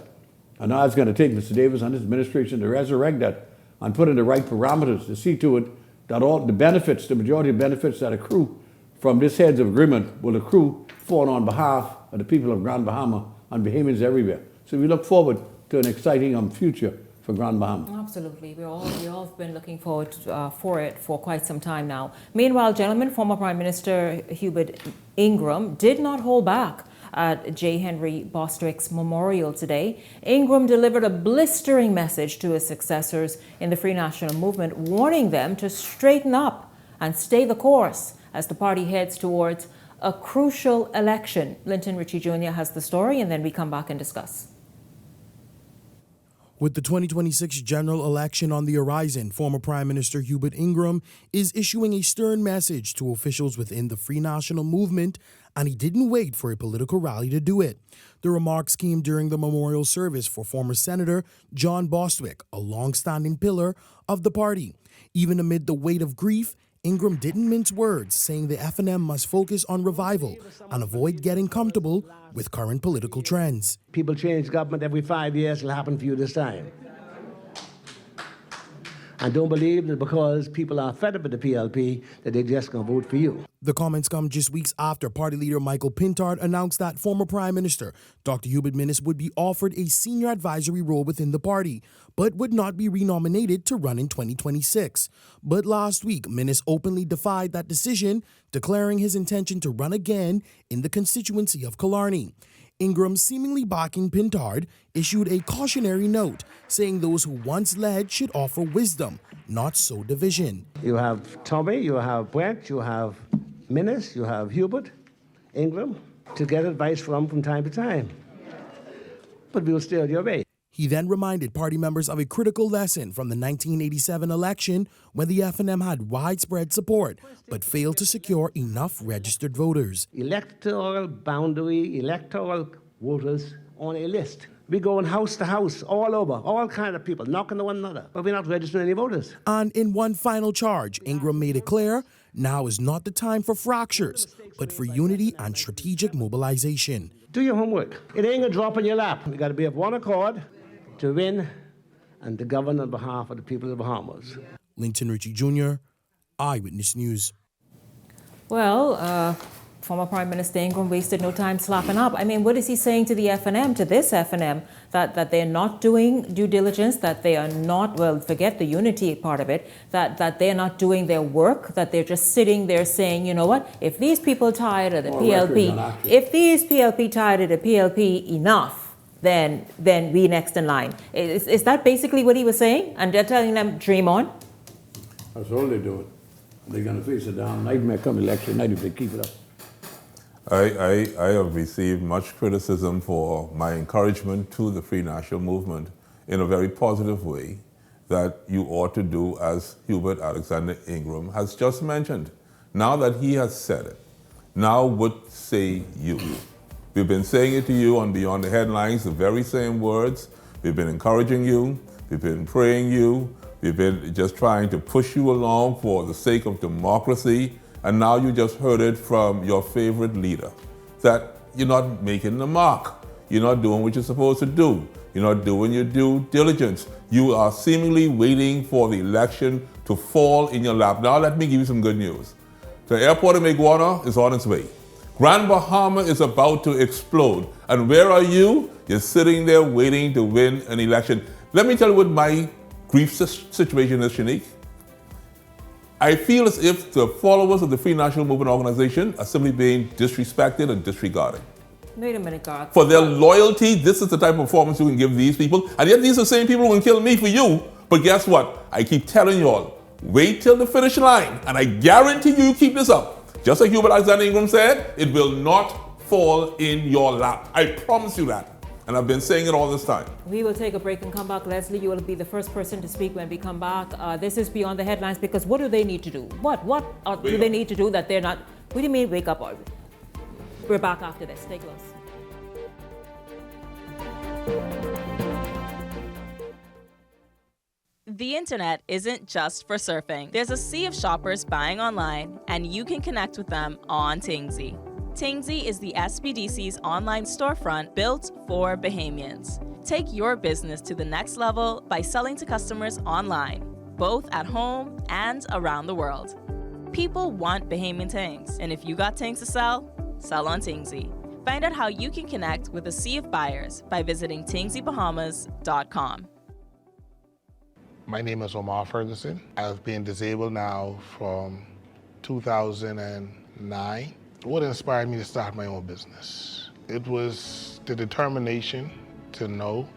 And now it's going to take Mr. Davis and his administration to resurrect that and put in the right parameters to see to it that all the benefits, the majority of benefits that accrue from this heads of agreement will accrue for on behalf of the people of Grand Bahama and Bahamians everywhere. So we look forward to an exciting future for Grand Bahama. Absolutely. We all have been looking forward for it for quite some time now. Meanwhile, gentlemen, former Prime Minister Hubert Ingram did not hold back at J. Henry Bostwick's memorial today. Ingram delivered a blistering message to his successors in the Free National Movement, warning them to straighten up and stay the course as the party heads towards a crucial election. Linton Ritchie Jr. has the story, and then we come back and discuss. With the 2026 general election on the horizon, former Prime Minister Hubert Ingram is issuing a stern message to officials within the Free National Movement, and he didn't wait for a political rally to do it. The remarks came during the memorial service for former Senator John Bostwick, a long-standing pillar of the party. Even amid the weight of grief, Ingram didn't mince words, saying the FNM must focus on revival and avoid getting comfortable with current political trends. People change government every 5 years. It'll happen for you this time. And don't believe that because people are fed up with the PLP that they're just going to vote for you. The comments come just weeks after party leader Michael Pintard announced that former Prime Minister Dr. Hubert Minnis would be offered a senior advisory role within the party, but would not be renominated to run in 2026. But last week, Minnis openly defied that decision, declaring his intention to run again in the constituency of Killarney. Ingram, seemingly backing Pintard, issued a cautionary note, saying those who once led should offer wisdom, not sow division. You have Tommy, you have Brent, you have Minnis, you have Hubert, Ingram, to get advice from time to time. But we'll steer your way. He then reminded party members of a critical lesson from the 1987 election when the FNM had widespread support but failed to secure enough registered voters. Electoral boundary, electoral voters on a list. We go house to house, all over, all kind of people, knocking to one another, but we're not registering any voters. And in one final charge, Ingram made it clear now is not the time for fractures, but for unity and strategic mobilization. Do your homework. It ain't a drop in your lap. We got to be of one accord. to win and to govern on behalf of the people of the Bahamas. Linton Ritchie Jr., Eyewitness News. Well, former Prime Minister Ingram wasted no time slapping up. I mean, what is he saying to the FNM, to this FNM, that they're not doing due diligence, that they are not, well, forget the unity part of it, that they're not doing their work, that they're just sitting there saying, you know what, if these people tired of the PLP, if these PLP tired of the PLP enough, then we next in line. Is that basically what he was saying? And they're telling them, dream on? That's all they're doing. They're going to face a down nightmare come election night if they keep it up. I have received much criticism for my encouragement to the Free National Movement in a very positive way that you ought to do as Hubert Alexander Ingram has just mentioned. Now that he has said it, now what say you? We've been saying it to you on Beyond the Headlines, the very same words. We've been encouraging you, we've been praying you, we've been just trying to push you along for the sake of democracy. And now you just heard it from your favorite leader, that you're not making the mark. You're not doing what you're supposed to do. You're not doing your due diligence. You are seemingly waiting for the election to fall in your lap. Now let me give you some good news. The airport in Iguana is on its way. Grand Bahama is about to explode. And where are you? You're sitting there waiting to win an election. Let me tell you what my grief situation is, Shanique. I feel as if the followers of the Free National Movement organization are simply being disrespected and disregarded. Wait a minute, God. For their loyalty, this is the type of performance you can give these people. And yet these are the same people who can kill me for you. But guess what? I keep telling you all, wait till the finish line. And I guarantee you keep this up. Just like Hubert Alexander Ingram said, it will not fall in your lap. I promise you that. And I've been saying it all this time. We will take a break and come back. Leslie, you will be the first person to speak when we come back. This is Beyond the Headlines, because what do they need to do? What do they need to do that they're not? What do you mean wake up? We're back after this. Stay close. The internet isn't just for surfing. There's a sea of shoppers buying online, and you can connect with them on Tingsy. Tingsy is the SBDC's online storefront built for Bahamians. Take your business to the next level by selling to customers online, both at home and around the world. People want Bahamian things, and if you got things to sell, sell on Tingsy. Find out how you can connect with a sea of buyers by visiting tingsybahamas.com. My name is Omar Ferguson. I've been disabled now from 2009. What inspired me to start my own business? It was the determination to know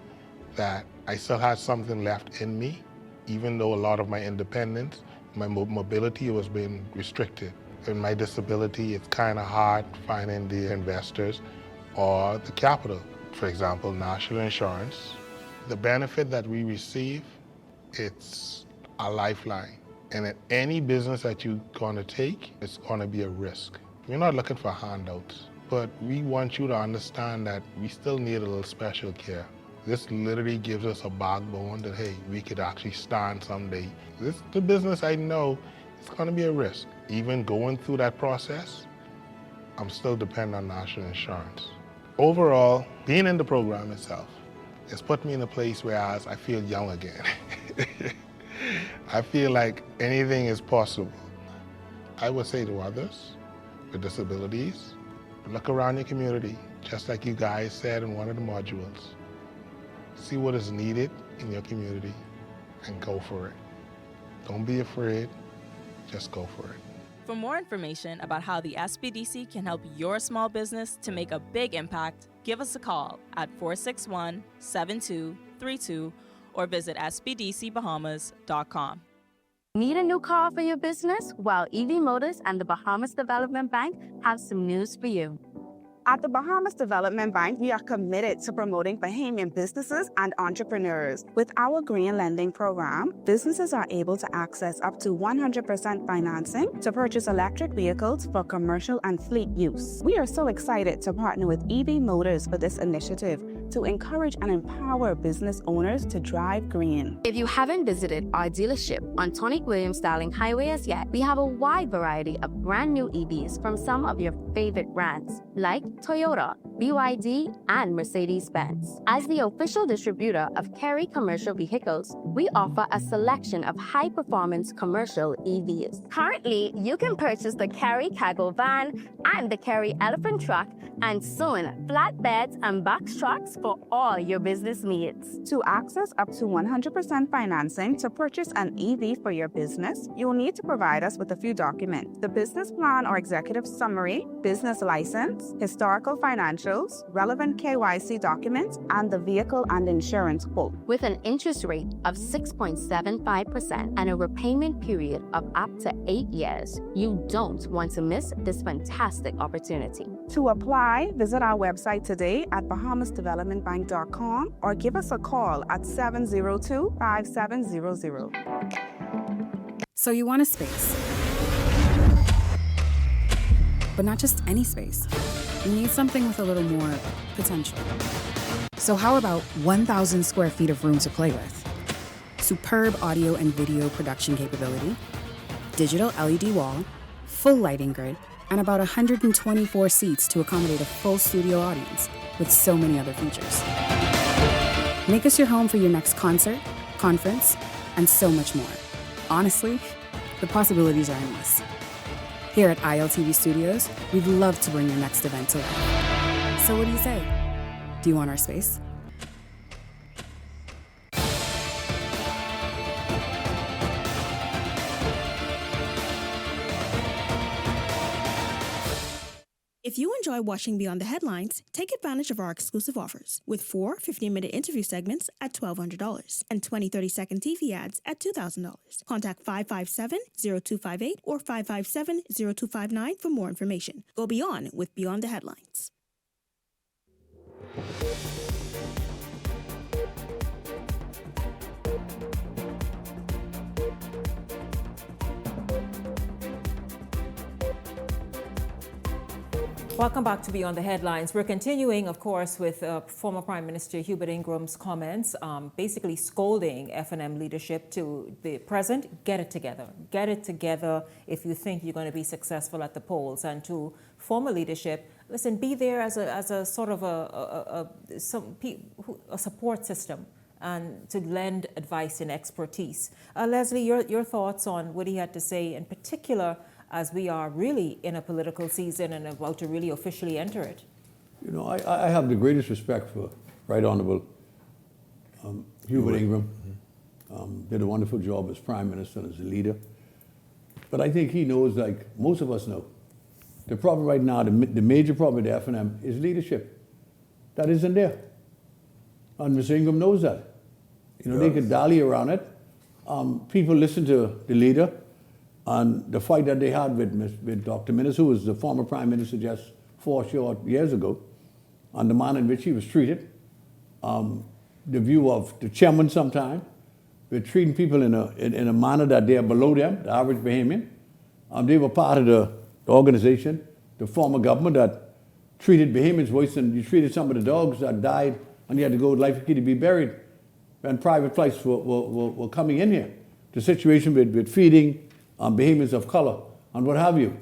that I still had something left in me, even though a lot of my independence, my mobility was being restricted. In my disability, it's kind of hard finding the investors or the capital. For example, national insurance. The benefit that we receive, it's a lifeline. And in any business that you're gonna take, it's gonna be a risk. We're not looking for handouts, but we want you to understand that we still need a little special care. This literally gives us a backbone that, hey, we could actually stand someday. This is the business I know it's gonna be a risk. Even going through that process, I'm still dependent on national insurance. Overall, being in the program itself, it's put me in a place where I feel young again. I feel like anything is possible. I would say to others with disabilities, look around your community, just like you guys said in one of the modules. See what is needed in your community and go for it. Don't be afraid, just go for it. For more information about how the SBDC can help your small business to make a big impact, give us a call at 461-7232 or visit sbdcbahamas.com. Need a new car for your business? Well, EV Motors and the Bahamas Development Bank have some news for you. At the Bahamas Development Bank, we are committed to promoting Bahamian businesses and entrepreneurs. With our green lending program, businesses are able to access up to 100% financing to purchase electric vehicles for commercial and fleet use. We are so excited to partner with EV Motors for this initiative to encourage and empower business owners to drive green. If you haven't visited our dealership on Tonic Williams Starling Highway as yet, we have a wide variety of brand new EVs from some of your favorite brands like Toyota, BYD, and Mercedes-Benz. As the official distributor of Kerry Commercial Vehicles, we offer a selection of high-performance commercial EVs. Currently, you can purchase the Kerry Cargo Van and the Kerry Elephant Truck, and soon flatbeds and box trucks for all your business needs. To access up to 100% financing to purchase an EV for your business, you will need to provide us with a few documents: the business plan or executive summary, business license, historical financials, relevant KYC documents, and the vehicle and insurance quote. With an interest rate of 6.75% and a repayment period of up to 8 years, you don't want to miss this fantastic opportunity. To apply, visit our website today at bahamasdevelopmentbank.com or give us a call at 702-5700. So you want a space. But not just any space. You need something with a little more potential. So how about 1,000 square feet of room to play with? Superb audio and video production capability, digital LED wall, full lighting grid, and about 124 seats to accommodate a full studio audience with so many other features. Make us your home for your next concert, conference, and so much more. Honestly, the possibilities are endless. Here at ILTV Studios, we'd love to bring your next event to life. So what do you say? Do you want our space? If you enjoy watching Beyond the Headlines, take advantage of our exclusive offers with 4 15-minute interview segments at $1,200 and 20 30-second TV ads at $2,000. Contact 557-0258 or 557-0259 for more information. Go beyond with Beyond the Headlines. Welcome back to Beyond the Headlines. We're continuing, of course, with former Prime Minister Hubert Ingram's comments, basically scolding F&M leadership to the present, get it together. Get it together if you think you're going to be successful at the polls. And to former leadership, listen, be there as a sort of a support system and to lend advice and expertise. Leslie, your thoughts on what he had to say in particular as we are really in a political season and about to really officially enter it? You know, I have the greatest respect for Right Honorable Hubert Ingram. Did a wonderful job as Prime Minister and as a leader. But I think he knows, like most of us know, the problem right now, the major problem with the F&M is leadership. That isn't there. And Mr. Ingram knows that. You know, they could dally around it. People listen to the leader. And the fight that they had with Dr. Minnis, who was the former Prime Minister just 4 short years ago, and the manner in which he was treated, the view of the chairman sometime, with treating people in a manner that they are below them, the average Bahamian. They were part of the organization, the former government that treated Bahamians worse than you treated some of the dogs that died and you had to go life to be buried when private flights were coming in here. The situation with feeding Bahamians of color and what have you.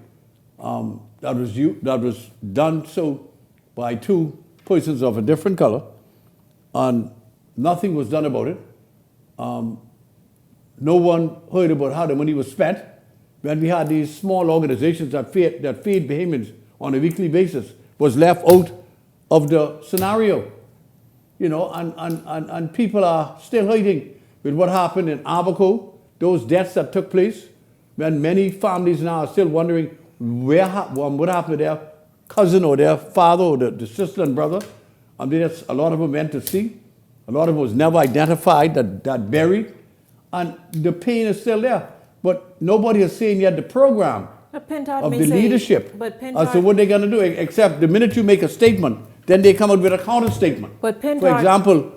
That was done so by 2 persons of a different color, and nothing was done about it. No one heard about how the money was spent when we had these small organizations that feed Bahamians on a weekly basis was left out of the scenario. You know, and people are still hiding with what happened in Abaco, those deaths that took place. When many families now are still wondering what happened to their cousin or their father or the sister and brother. A lot of them went to sea. A lot of them was never identified, that buried. And the pain is still there. But nobody has seen yet the program of the leadership. So what they're going to do, except the minute you make a statement, then they come out with a counter statement. For example,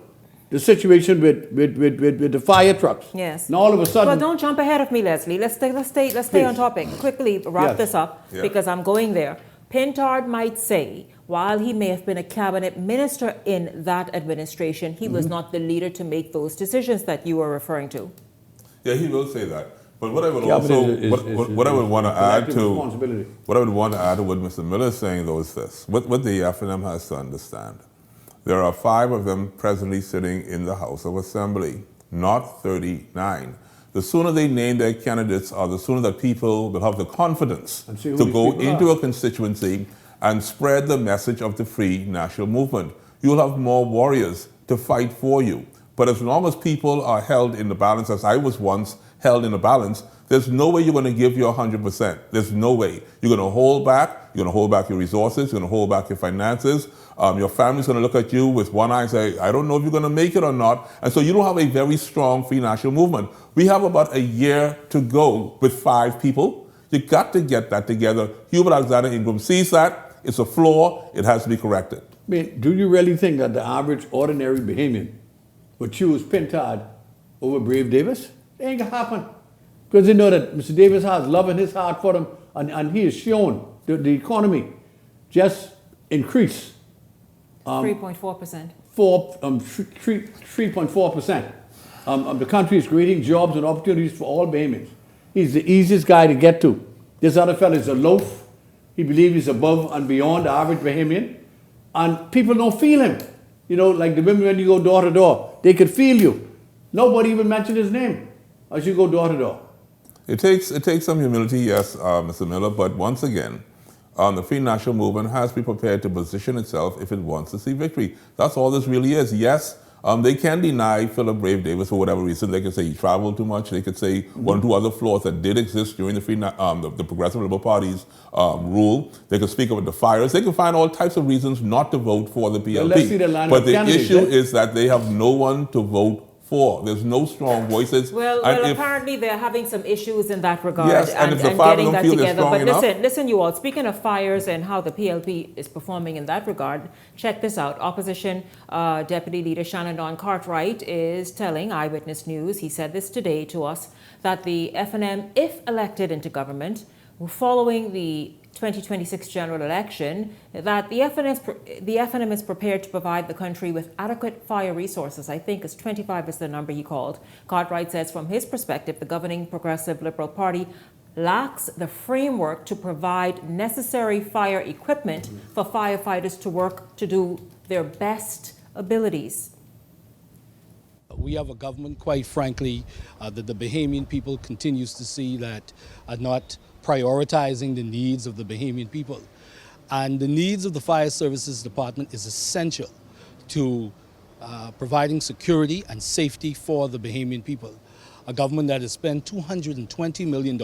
the situation with the fire trucks. Yes. Now all of a sudden. Well, don't jump ahead of me, Leslie. Let's stay on topic. Quickly wrap this up because I'm going there. Pintard might say, while he may have been a cabinet minister in that administration, he was not the leader to make those decisions that you were referring to. Yeah, he will say that. But what I would Cabinet also, is what I would want to add collective to, responsibility. what I would want to add to what Mr. Miller is saying though is this: what the FNM has to understand, there are 5 of them presently sitting in the House of Assembly, not 39. The sooner they name their candidates, or the sooner that people will have the confidence to go into a constituency and spread the message of the free national movement. You'll have more warriors to fight for you. But as long as people are held in the balance, as I was once held in the balance, there's no way you're going to give your 100%. There's no way. You're going to hold back. You're going to hold back your resources. You're going to hold back your finances. Your family's going to look at you with one eye and say, I don't know if you're going to make it or not. And so you don't have a very strong free national movement. We have about a year to go with 5 people. You got to get that together. Hubert Alexander Ingram sees that. It's a flaw. It has to be corrected. I mean, do you really think that the average ordinary Bahamian would choose Pintard over Brave Davis? It ain't gonna happen. Because they know that Mr. Davis has love in his heart for them, and he has shown the economy just increase. 3.4%. 3.4%. The country is creating jobs and opportunities for all Bahamians. He's the easiest guy to get to. This other fellow is a loaf. He believes he's above and beyond the average Bahamian. And people don't feel him. You know, like the women when you go door to door, they could feel you. Nobody even mentioned his name as you go door to door. It takes some humility, yes, Mr. Miller, but once again, the Free National Movement has to be prepared to position itself if it wants to see victory. That's all this really is. Yes, they can deny Philip Brave Davis for whatever reason. They could say he traveled too much. They could say one or two other flaws that did exist during the the Progressive Liberal Party's rule. They could speak about the fires. They could find all types of reasons not to vote for the PLP. Well, let's see the line but of the candidates, issue is that they have no one to vote for. There's no strong voices. Well, apparently they're having some issues in that regard. Yes, and if the five getting don't that feel they're together. strong But enough. listen, you all. Speaking of fires and how the PLP is performing in that regard, check this out. Opposition Deputy Leader Shannon Don Cartwright is telling Eyewitness News, he said this today to us, that the FNM, if elected into government, following the 2026 general election, that the FNM is prepared to provide the country with adequate fire resources. I think 25 is the number he called. Cartwright says from his perspective, the governing Progressive Liberal Party lacks the framework to provide necessary fire equipment for firefighters to work to do their best abilities. We have a government, quite frankly, that the Bahamian people continues to see that are not prioritizing the needs of the Bahamian people. And the needs of the Fire Services Department is essential to providing security and safety for the Bahamian people. A government that has spent $220 million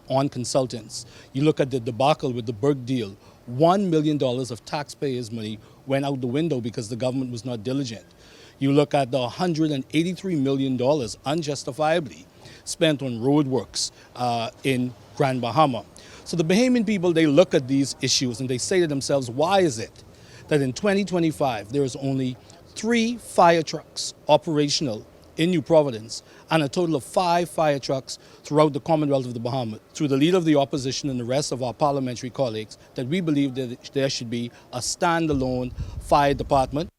on consultants. You look at the debacle with the Burke deal, $1 million of taxpayers' money went out the window because the government was not diligent. You look at the $183 million unjustifiably spent on roadworks in Grand Bahama. So the Bahamian people, they look at these issues and they say to themselves, why is it that in 2025 there is only 3 fire trucks operational in New Providence and a total of 5 fire trucks throughout the Commonwealth of the Bahamas? Through the leader of the opposition and the rest of our parliamentary colleagues, that we believe that there should be a standalone fire department.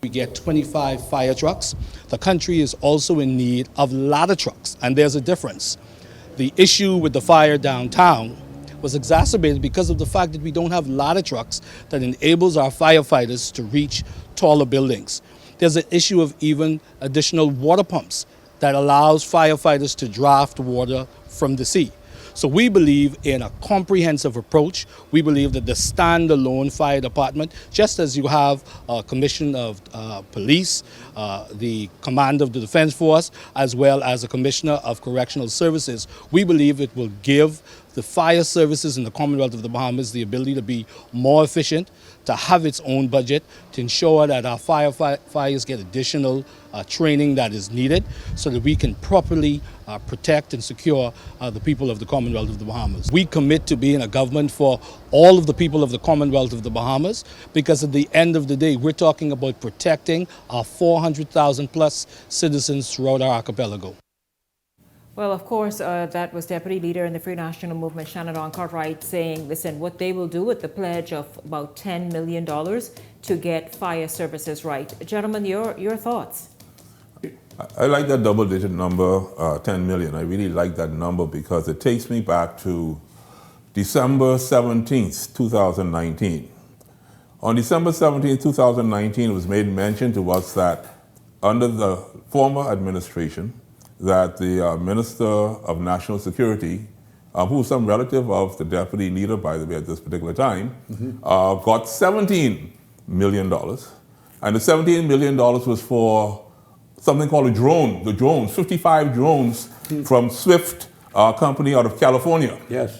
We get 25 fire trucks. The country is also in need of ladder trucks, and there's a difference. The issue with the fire downtown was exacerbated because of the fact that we don't have ladder trucks that enables our firefighters to reach taller buildings. There's an issue of even additional water pumps that allows firefighters to draft water from the sea. So we believe in a comprehensive approach. We believe that the standalone fire department, just as you have a commission of police, the command of the Defense Force, as well as a commissioner of correctional services, we believe it will give the fire services in the Commonwealth of the Bahamas the ability to be more efficient, to have its own budget, to ensure that our firefighters get additional training that is needed so that we can properly protect and secure the people of the Commonwealth of the Bahamas. We commit to being a government for all of the people of the Commonwealth of the Bahamas because at the end of the day, we're talking about protecting our 400,000 plus citizens throughout our archipelago. Well, of course, that was Deputy Leader in the Free National Movement, Shannon Don Cartwright, saying, listen, what they will do with the pledge of about $10 million to get fire services right. Gentlemen, your thoughts? I like that double-digit number, 10 million. I really like that number because it takes me back to December 17th, 2019. On December 17th, 2019, it was made mention to us that under the former administration, that the Minister of National Security, who was some relative of the deputy leader, by the way, at this particular time, got $17 million. And the $17 million was for something called a drone, the drones, 55 drones from Swift company out of California. Yes.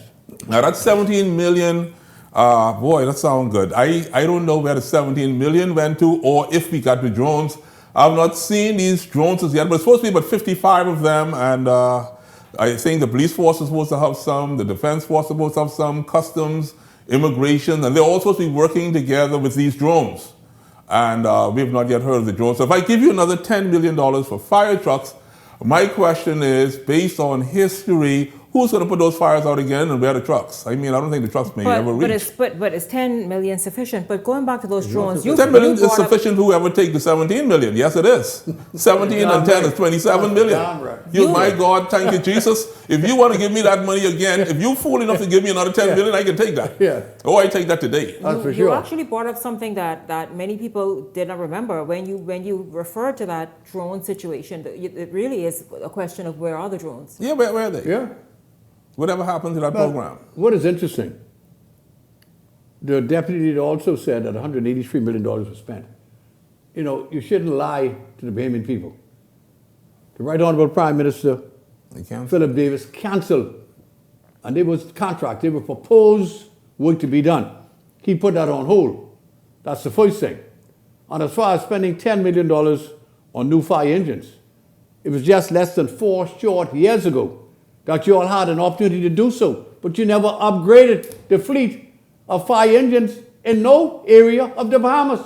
Now that's 17 million, boy, that sounds good. I don't know where the 17 million went to or if we got the drones. I've not seen these drones as yet, but it's supposed to be about 55 of them, and I think the police force is supposed to have some, the defense force is supposed to have some, customs, immigration, and they're all supposed to be working together with these drones. And we have not yet heard of the drones. So if I give you another $10 million for fire trucks, my question is, based on history, who's going to put those fires out again and where the trucks? I mean, I don't think the trucks may ever reach. But is 10 million sufficient? But going back to those drones, 10 million is sufficient whoever take the 17 million. Yes, it is. 17 and 10 is 27 million. My God, thank you, Jesus. If you want to give me that money again, if you're fool enough to give me another 10 million, I can take that. Yeah. Oh, I take that today. You actually brought up something that many people did not remember. When you referred to that drone situation, it really is a question of where are the drones? Yeah, where are they? Yeah. Whatever happened to that program? What is interesting, the deputy leader also said that $183 million was spent. You know, you shouldn't lie to the Bahamian people. The Right Honorable Prime Minister, Philip Davis, canceled, and there was contract, they were proposed work to be done. He put that on hold. That's the first thing. And as far as spending $10 million on new fire engines, it was just less than 4 short years ago that you all had an opportunity to do so, but you never upgraded the fleet of fire engines in no area of the Bahamas.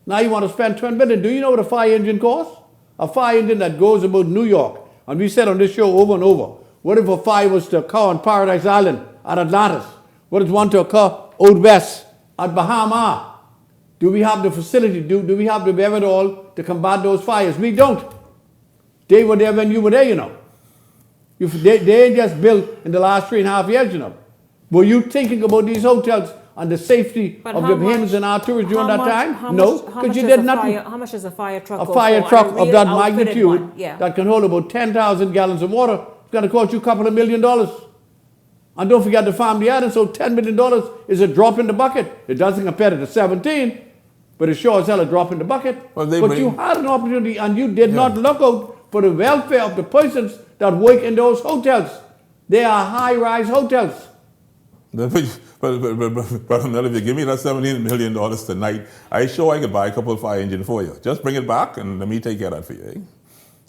Now you want to spend $20 million. Do you know what a fire engine costs? A fire engine that goes about New York, and we said on this show over and over, what if a fire was to occur on Paradise Island at Atlantis? What if one to occur out west at Bahama? Do we have the facility, do we have the wherewithal to combat those fires? We don't. They were there when you were there, you know. They just built in the last 3.5 years, you know. Were you thinking about these hotels and the safety of the Bahamians and our tourists during that time? No, because you did nothing. How much does a fire truck A fire truck of that magnitude that can hold about 10,000 gallons of water is going to cost you a couple of $1 million. And don't forget the family added, so $10 million is a drop in the bucket. It doesn't compare to the 17, but it sure as hell a drop in the bucket. But you had an opportunity and you did not look out for the welfare of the persons that work in those hotels. They are high-rise hotels. But if you give me that $17 million tonight, I could buy a couple of fire engines for you. Just bring it back and let me take care of that for you. Eh?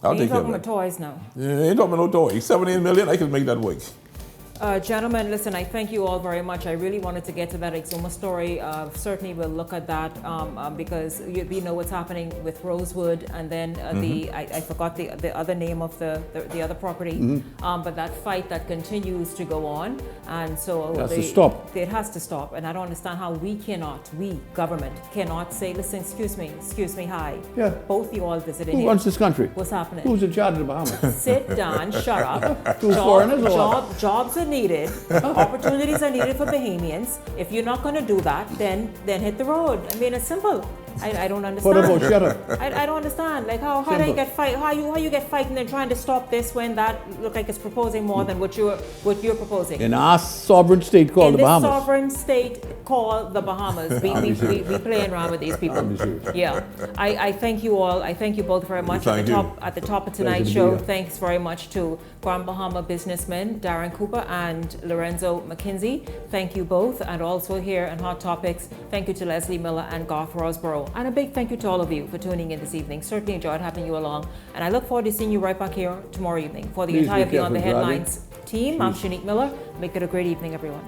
I'll take care of it. You're talking about toys now. Yeah, ain't talking about no toys. $17 million, I can make that work. Gentlemen, listen, I thank you all very much. I really wanted to get to that Exuma story. Certainly we'll look at that because we know what's happening with Rosewood and then I forgot the other name of the other property. But that fight that continues to go on. And so it has to stop. It has to stop. And I don't understand how we government cannot say, listen, excuse me, hi. Yeah. Both you all visiting Who runs this country? What's happening? Who's in charge of the Bahamas? Sit down, shut up. Jobs are needed. Opportunities are needed for Bahamians. If you're not going to do that, then hit the road. I mean, it's simple. I don't understand. What about shut up? I don't understand. Like how do you get fight? How you get fighting and trying to stop this when that look like it's proposing more than what you're proposing? In our sovereign state called the Bahamas. In this sovereign state called the Bahamas. We playing around with these people. Yeah. I thank you all. I thank you both very much. At the top of tonight's show, thanks very much to Grand Bahama businessmen Darren Cooper and Lorenzo McKinsey. Thank you both. And also here on Hot Topics, thank you to Leslie Miller and Garth Rosborough. And a big thank you to all of you for tuning in this evening. Certainly enjoyed having you along. And I look forward to seeing you right back here tomorrow evening. For the entire Beyond the Headlines team, I'm Shanique Miller. Make it a great evening, everyone.